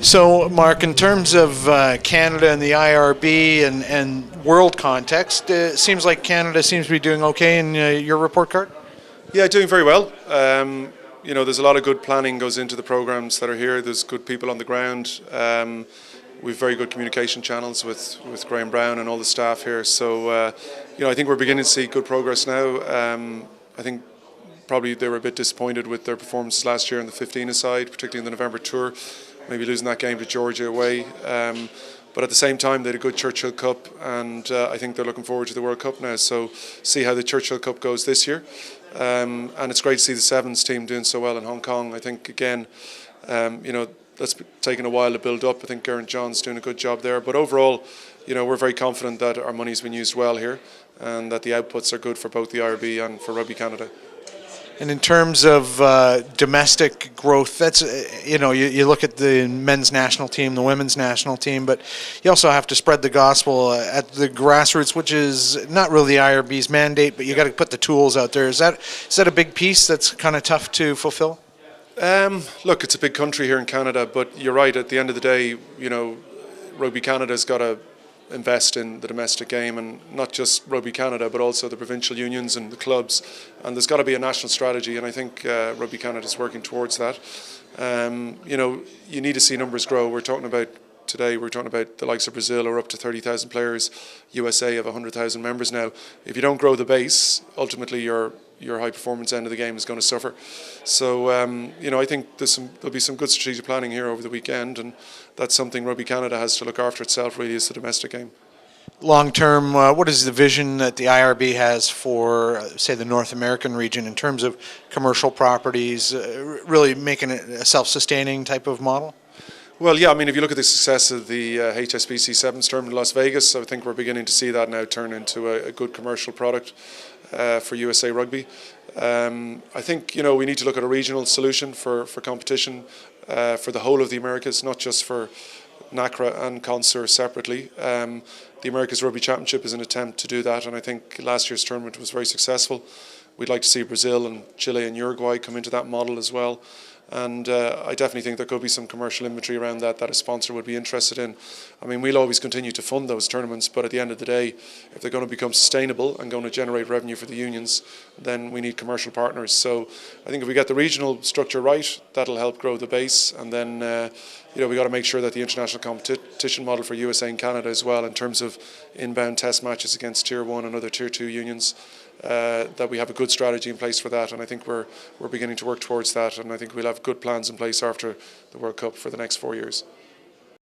So, Mark, in terms of Canada and the IRB and world context, it seems like Canada seems to be doing okay in your report card? Yeah, doing very well. There's a lot of good planning goes into the programs that are here. There's good people on the ground. We've very good communication channels with Graham Brown and all the staff here. So, I think we're beginning to see good progress now. I think probably they were a bit disappointed with their performances last year in the 15-a-side, particularly in the November tour, maybe losing that game to Georgia away. But at the same time, they had a good Churchill Cup, and I think they're looking forward to the World Cup now. So see how the Churchill Cup goes this year. And it's great to see the Sevens team doing so well in Hong Kong. I think, again, that's taken a while to build up. I think Geraint John's doing a good job there. But overall, we're very confident that our money's been used well here and that the outputs are good for both the IRB and for Rugby Canada. And in terms of domestic growth, that's, you look at the men's national team, the women's national team, but you also have to spread the gospel at the grassroots, which is not really the IRB's mandate, but you got to put the tools out there. Is that a big piece that's kind of tough to fulfill? Look, it's a big country here in Canada, but you're right. At the end of the day, Rugby Canada's got to invest in the domestic game, and not just Rugby Canada but also the provincial unions and the clubs, and there's got to be a national strategy, and I think Rugby Canada is working towards that. You need to see numbers grow. We're talking about the likes of Brazil are up to 30,000 players, USA have 100,000 members now. If you don't grow the base, ultimately your high performance end of the game is going to suffer. So I think there'll be some good strategic planning here over the weekend, and that's something Rugby Canada has to look after itself, really, is the domestic game. Long term, what is the vision that the IRB has for, say, the North American region in terms of commercial properties, really making it a self-sustaining type of model? Well, yeah, if you look at the success of the HSBC Sevens tournament in Las Vegas, I think we're beginning to see that now turn into a good commercial product for USA Rugby. I think we need to look at a regional solution for competition for the whole of the Americas, not just for NACRA and CONSUR separately. The Americas Rugby Championship is an attempt to do that, and I think last year's tournament was very successful. We'd like to see Brazil and Chile and Uruguay come into that model as well. And I definitely think there could be some commercial inventory around that a sponsor would be interested in. We'll always continue to fund those tournaments, but at the end of the day, if they're going to become sustainable and going to generate revenue for the unions, then we need commercial partners. So I think if we get the regional structure right, that'll help grow the base. And then we got to make sure that the international competition model for USA and Canada as well, in terms of inbound test matches against Tier 1 and other Tier 2 unions, that we have a good strategy in place for that, and I think we're beginning to work towards that, and I think we'll have good plans in place after the World Cup for the next 4 years.